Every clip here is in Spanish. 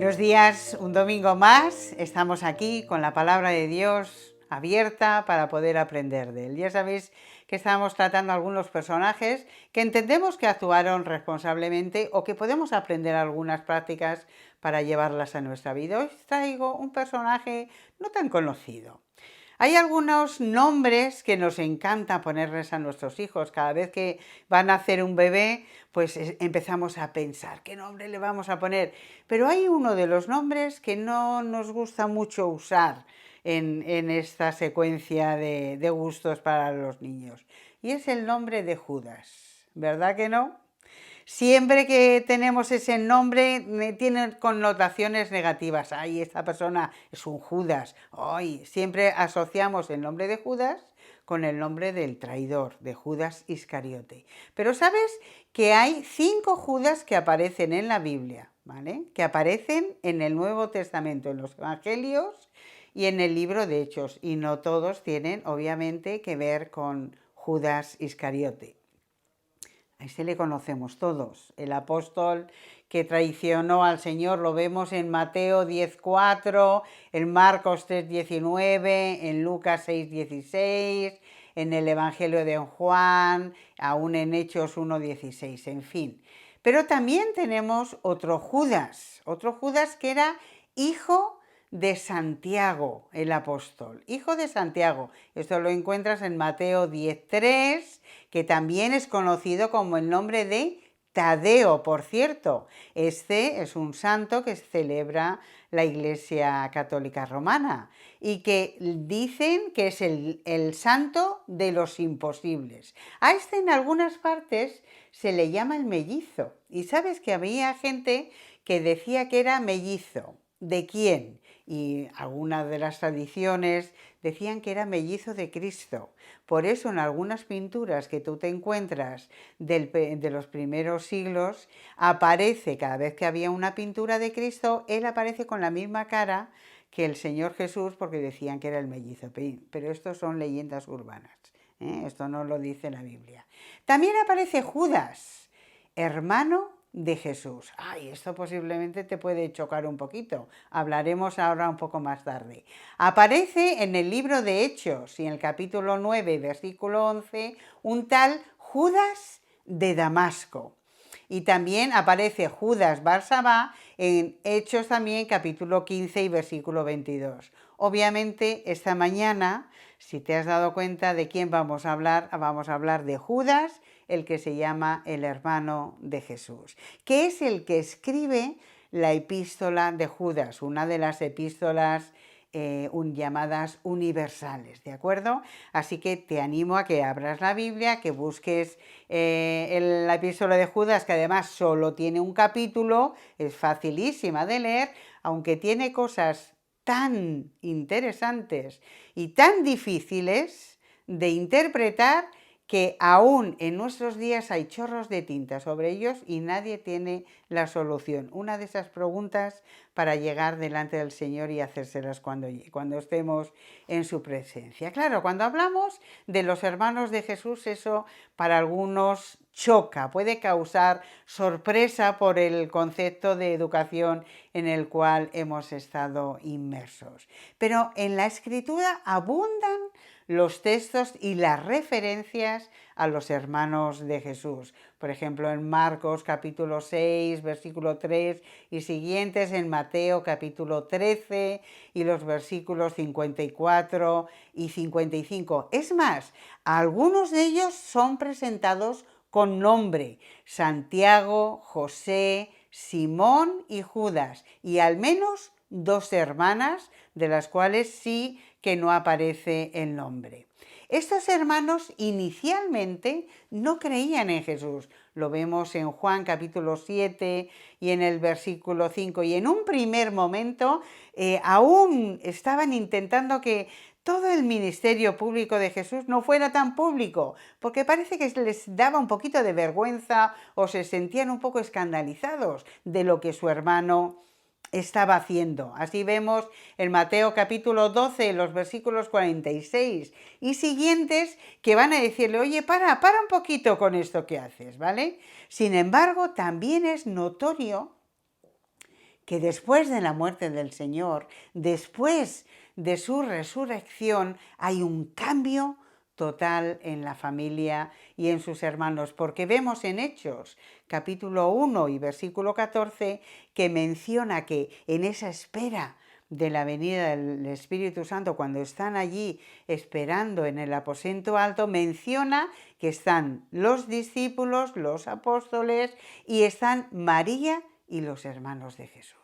Buenos días, un domingo más, estamos aquí con la palabra de Dios abierta para poder aprender de él. Ya sabéis que estamos tratando algunos personajes que entendemos que actuaron responsablemente o que podemos aprender algunas prácticas para llevarlas a nuestra vida. Hoy os traigo un personaje no tan conocido. Hay algunos nombres que nos encanta ponerles a nuestros hijos. Cada vez que van a nacer un bebé, pues empezamos a pensar qué nombre le vamos a poner. Pero hay uno de los nombres que no nos gusta mucho usar en esta secuencia de gustos para los niños. Y es el nombre de Judas. ¿Verdad que no? Siempre que tenemos ese nombre tiene connotaciones negativas. Ay, esta persona es un Judas. Ay, siempre asociamos el nombre de Judas con el nombre del traidor, de Judas Iscariote. Pero ¿sabes que hay 5 Judas que aparecen en la Biblia, ¿vale? Que aparecen en el Nuevo Testamento, en los Evangelios y en el libro de Hechos. Y no todos tienen, obviamente, que ver con Judas Iscariote. A ese le conocemos todos, el apóstol que traicionó al Señor, lo vemos en Mateo 10:4, en Marcos 3:19, en Lucas 6:16, en el Evangelio de Juan, aún en Hechos 1:16, en fin. Pero también tenemos otro Judas que era hijo de Santiago, el apóstol, hijo de Santiago. Esto lo encuentras en Mateo 10:3, que también es conocido como el nombre de Tadeo, por cierto. Este es un santo que celebra la Iglesia Católica Romana y que dicen que es el santo de los imposibles. A este en algunas partes se le llama el mellizo. Y sabes que había gente que decía que era mellizo. ¿De quién? Y algunas de las tradiciones decían que era mellizo de Cristo. Por eso en algunas pinturas que tú te encuentras de los primeros siglos, aparece, cada vez que había una pintura de Cristo, él aparece con la misma cara que el Señor Jesús, porque decían que era el mellizo. Pero esto son leyendas urbanas, esto no lo dice la Biblia. También aparece Judas, hermano de Jesús. Ay, esto posiblemente te puede chocar un poquito. Hablaremos ahora un poco más tarde. Aparece en el libro de Hechos y en el capítulo 9, versículo 11, un tal Judas de Damasco. Y también aparece Judas Barsabá en Hechos también, capítulo 15 y versículo 22. Obviamente, esta mañana, si te has dado cuenta de quién vamos a hablar de Judas, el que se llama el hermano de Jesús, que es el que escribe la epístola de Judas, una de las epístolas llamadas universales, ¿de acuerdo? Así que te animo a que abras la Biblia, que busques la epístola de Judas, que además solo tiene un capítulo, es facilísima de leer, aunque tiene cosas tan interesantes y tan difíciles de interpretar que aún en nuestros días hay chorros de tinta sobre ellos y nadie tiene la solución. Una de esas preguntas para llegar delante del Señor y hacérselas cuando estemos en su presencia. Claro, cuando hablamos de los hermanos de Jesús, eso para algunos choca, puede causar sorpresa por el concepto de educación en el cual hemos estado inmersos. Pero en la Escritura abundan los textos y las referencias a los hermanos de Jesús. Por ejemplo, en Marcos capítulo 6, versículo 3 y siguientes, en Mateo capítulo 13 y los versículos 54 y 55. Es más, algunos de ellos son presentados con nombre: Santiago, José, Simón y Judas, y al menos 2 hermanas, de las cuales sí que no aparece el nombre. Estos hermanos inicialmente no creían en Jesús. Lo vemos en Juan capítulo 7 y en el versículo 5. Y en un primer momento aún estaban intentando que todo el ministerio público de Jesús no fuera tan público, porque parece que les daba un poquito de vergüenza o se sentían un poco escandalizados de lo que su hermano estaba haciendo. Así vemos en Mateo capítulo 12, los versículos 46 y siguientes, que van a decirle: oye, para un poquito con esto que haces, ¿vale? Sin embargo, también es notorio que después de la muerte del Señor, después de su resurrección, hay un cambio total en la familia y en sus hermanos, porque vemos en Hechos capítulo 1 y versículo 14 que menciona que en esa espera de la venida del Espíritu Santo, cuando están allí esperando en el aposento alto, menciona que están los discípulos, los apóstoles, y están María y los hermanos de Jesús.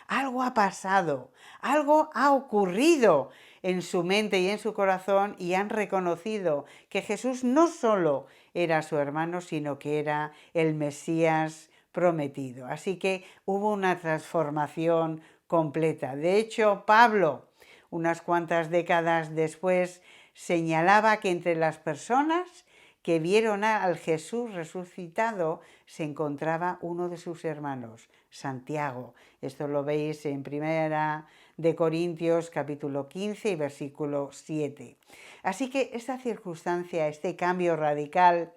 Algo ha pasado, algo ha ocurrido en su mente y en su corazón, y han reconocido que Jesús no solo era su hermano, sino que era el Mesías prometido. Así que hubo una transformación completa. De hecho, Pablo, unas cuantas décadas después, señalaba que entre las personas que vieron al Jesús resucitado se encontraba uno de sus hermanos, Santiago. Esto lo veis en Primera de Corintios capítulo 15 y versículo 7. Así que esta circunstancia, este cambio radical,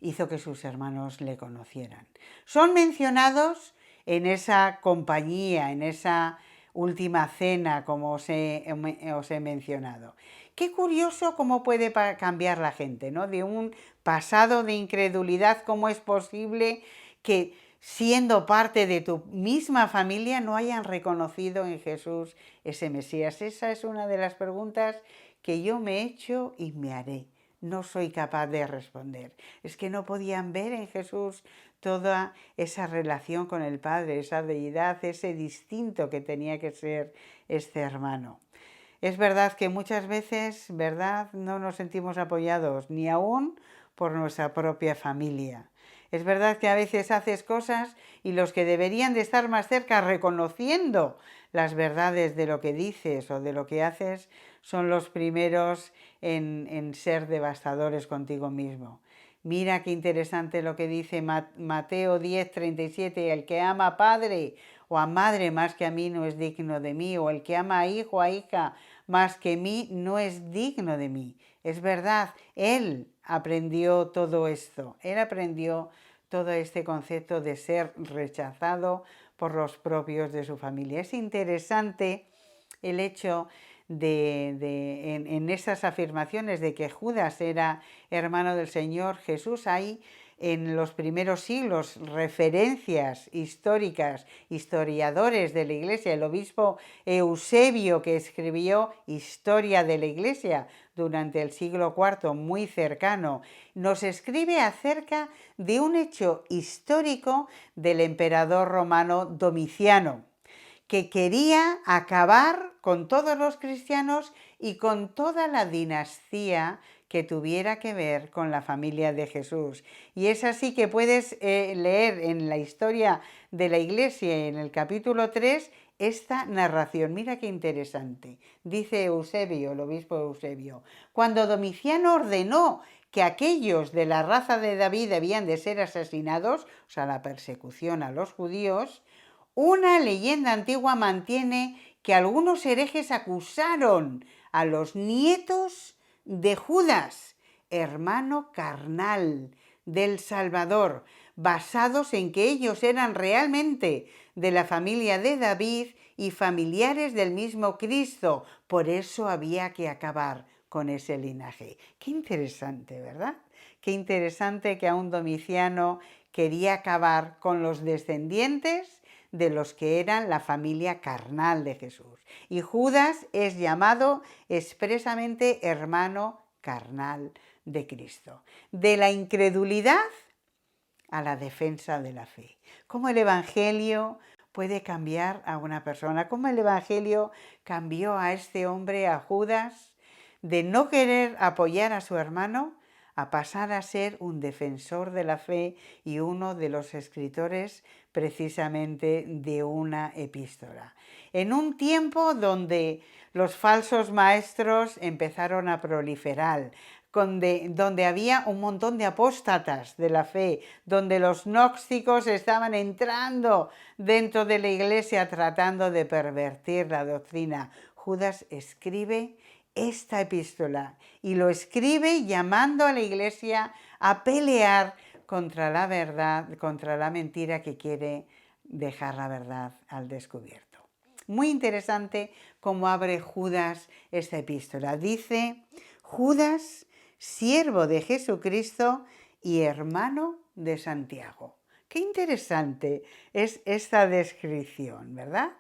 hizo que sus hermanos le conocieran. Son mencionados en esa compañía, en esa última cena, como os he mencionado. Qué curioso cómo puede cambiar la gente, ¿no? De un pasado de incredulidad, cómo es posible que siendo parte de tu misma familia no hayan reconocido en Jesús ese Mesías. Esa es una de las preguntas que yo me he hecho y me haré. No soy capaz de responder. Es que no podían ver en Jesús toda esa relación con el Padre, esa deidad, ese distinto que tenía que ser este hermano. Es verdad que muchas veces, ¿verdad?, no nos sentimos apoyados ni aún por nuestra propia familia. Es verdad que a veces haces cosas y los que deberían de estar más cerca reconociendo las verdades de lo que dices o de lo que haces son los primeros en ser devastadores contigo mismo. Mira qué interesante lo que dice Mateo 10:37, el que ama a padre o a madre más que a mí no es digno de mí, o el que ama a hijo o a hija más que mí no es digno de mí. Es verdad, él aprendió todo esto, él aprendió todo este concepto de ser rechazado por los propios de su familia. Es interesante el hecho en esas afirmaciones de que Judas era hermano del Señor Jesús. Hay en los primeros siglos referencias históricas, historiadores de la Iglesia, el obispo Eusebio, que escribió Historia de la Iglesia durante el siglo IV, muy cercano, nos escribe acerca de un hecho histórico del emperador romano Domiciano, que quería acabar con todos los cristianos y con toda la dinastía que tuviera que ver con la familia de Jesús. Y es así que puedes leer en la historia de la Iglesia, en el capítulo 3, esta narración. Mira qué interesante. Dice Eusebio, el obispo Eusebio, cuando Domiciano ordenó que aquellos de la raza de David debían de ser asesinados, o sea, la persecución a los judíos, una leyenda antigua mantiene que algunos herejes acusaron a los nietos de Judas, hermano carnal del Salvador, basados en que ellos eran realmente de la familia de David y familiares del mismo Cristo. Por eso había que acabar con ese linaje. Qué interesante, ¿verdad? Qué interesante que aún Domiciano quería acabar con los descendientes de los que eran la familia carnal de Jesús. Y Judas es llamado expresamente hermano carnal de Cristo. De la incredulidad a la defensa de la fe. ¿Cómo el Evangelio puede cambiar a una persona? ¿Cómo el Evangelio cambió a este hombre, a Judas, de no querer apoyar a su hermano a pasar a ser un defensor de la fe y uno de los escritores precisamente de una epístola? En un tiempo donde los falsos maestros empezaron a proliferar, donde había un montón de apóstatas de la fe, donde los gnósticos estaban entrando dentro de la iglesia tratando de pervertir la doctrina, Judas escribe esta epístola y lo escribe llamando a la iglesia a pelear contra la verdad, contra la mentira que quiere dejar la verdad al descubierto. Muy interesante cómo abre Judas esta epístola. Dice: Judas, siervo de Jesucristo y hermano de Santiago. Qué interesante es esta descripción, ¿verdad?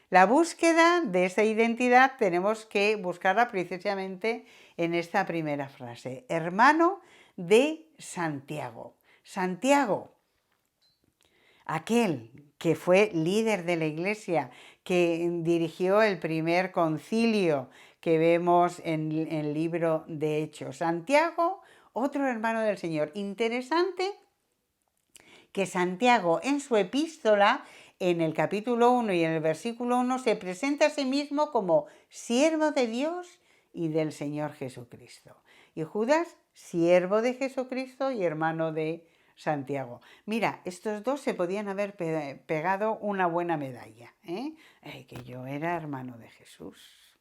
La búsqueda de esta identidad tenemos que buscarla precisamente en esta primera frase: hermano de Santiago. Santiago, aquel que fue líder de la iglesia, que dirigió el primer concilio que vemos en el libro de Hechos. Santiago, otro hermano del Señor. Interesante que Santiago en su epístola, en el capítulo 1 y en el versículo 1, se presenta a sí mismo como siervo de Dios y del Señor Jesucristo. Y Judas, siervo de Jesucristo y hermano de Santiago. Mira, estos dos se podían haber pegado una buena medalla, que yo era hermano de Jesús.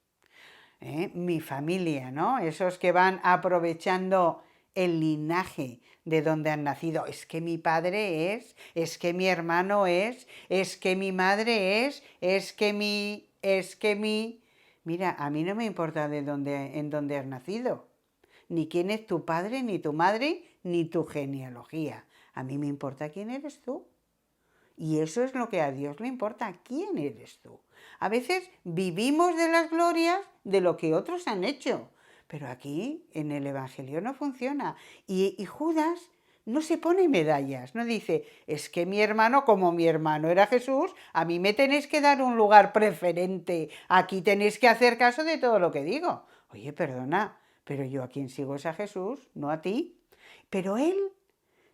Mi familia, ¿no? Esos que van aprovechando el linaje de donde han nacido. Es que mi padre es que mi hermano es que mi madre es que mi... Mira, a mí no me importa en dónde has nacido, ni quién es tu padre, ni tu madre, ni tu genealogía. A mí me importa quién eres tú. Y eso es lo que a Dios le importa, quién eres tú. A veces vivimos de las glorias de lo que otros han hecho, pero aquí en el Evangelio no funciona. Y Judas no se pone medallas, no dice: es que mi hermano, como mi hermano era Jesús, a mí me tenéis que dar un lugar preferente, aquí tenéis que hacer caso de todo lo que digo. Oye, perdona, pero yo a quien sigo es a Jesús, no a ti. Pero él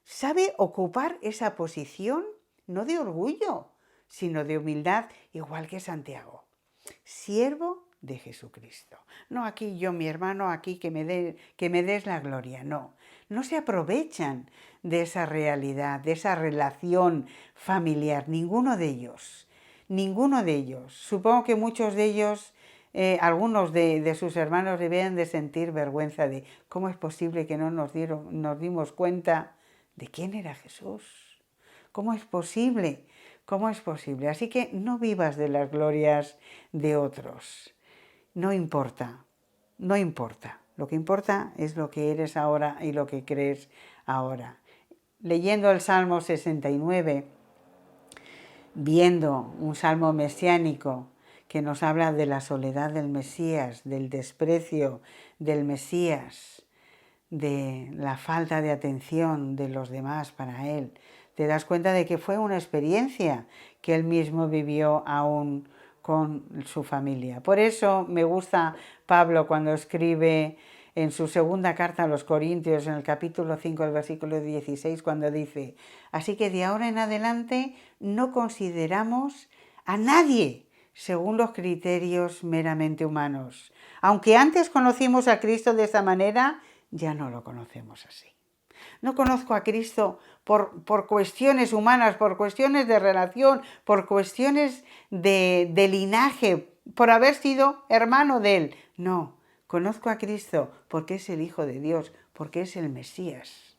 sabe ocupar esa posición no de orgullo, sino de humildad, igual que Santiago. Siervo de Jesucristo. No aquí yo, mi hermano, aquí que me des la gloria. No, no se aprovechan de esa realidad, de esa relación familiar. Ninguno de ellos. Ninguno de ellos. Supongo que muchos de ellos, algunos de sus hermanos debían de sentir vergüenza de cómo es posible que no nos dimos cuenta de quién era Jesús. ¿Cómo es posible? ¿Cómo es posible? Así que no vivas de las glorias de otros. No importa, no importa. Lo que importa es lo que eres ahora y lo que crees ahora. Leyendo el Salmo 69, viendo un salmo mesiánico que nos habla de la soledad del Mesías, del desprecio del Mesías, de la falta de atención de los demás para él, te das cuenta de que fue una experiencia que él mismo vivió aún con su familia. Por eso me gusta Pablo cuando escribe en su segunda carta a los Corintios, en el capítulo 5, el versículo 16, cuando dice: así que de ahora en adelante no consideramos a nadie según los criterios meramente humanos. Aunque antes conocimos a Cristo de esta manera, ya no lo conocemos así. No conozco a Cristo por cuestiones humanas, por cuestiones de relación, por cuestiones de linaje, por haber sido hermano de Él. No, conozco a Cristo porque es el Hijo de Dios, porque es el Mesías.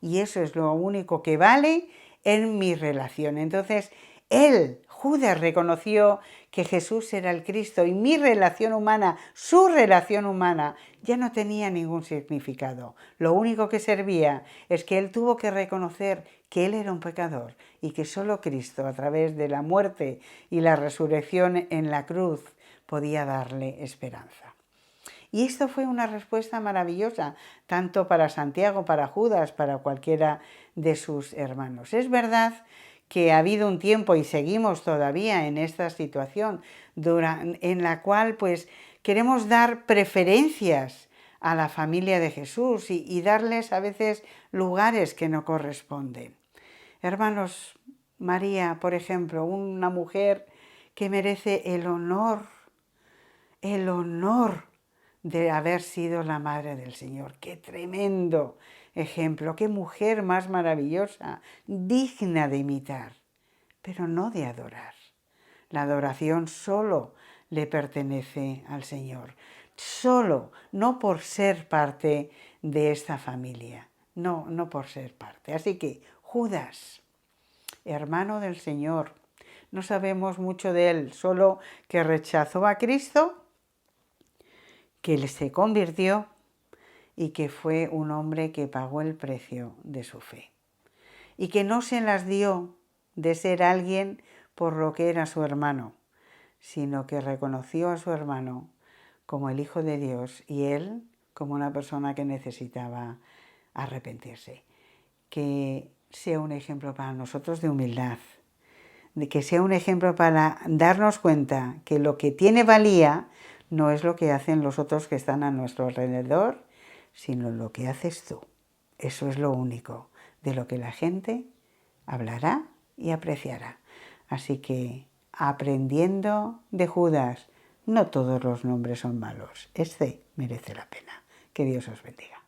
Y eso es lo único que vale en mi relación. Entonces, Judas, reconoció que Jesús era el Cristo y mi relación humana, su relación humana, ya no tenía ningún significado. Lo único que servía es que él tuvo que reconocer que él era un pecador y que solo Cristo, a través de la muerte y la resurrección en la cruz, podía darle esperanza. Y esto fue una respuesta maravillosa, tanto para Santiago, para Judas, para cualquiera de sus hermanos. Es verdad que ha habido un tiempo y seguimos todavía en esta situación en la cual pues queremos dar preferencias a la familia de Jesús y darles a veces lugares que no corresponden. Hermanos, María, por ejemplo, una mujer que merece el honor de haber sido la madre del Señor. ¡Qué tremendo ejemplo! ¡Qué mujer más maravillosa! Digna de imitar, pero no de adorar. La adoración solo le pertenece al Señor. Solo, no por ser parte de esta familia. No por ser parte. Así que Judas, hermano del Señor, no sabemos mucho de él, solo que rechazó a Cristo, que él se convirtió y que fue un hombre que pagó el precio de su fe. Y que no se las dio de ser alguien por lo que era su hermano, sino que reconoció a su hermano como el Hijo de Dios y él como una persona que necesitaba arrepentirse. Que sea un ejemplo para nosotros de humildad, de que sea un ejemplo para darnos cuenta que lo que tiene valía no es lo que hacen los otros que están a nuestro alrededor, sino lo que haces tú. Eso es lo único de lo que la gente hablará y apreciará. Así que aprendiendo de Judas, no todos los nombres son malos. Este merece la pena. Que Dios os bendiga.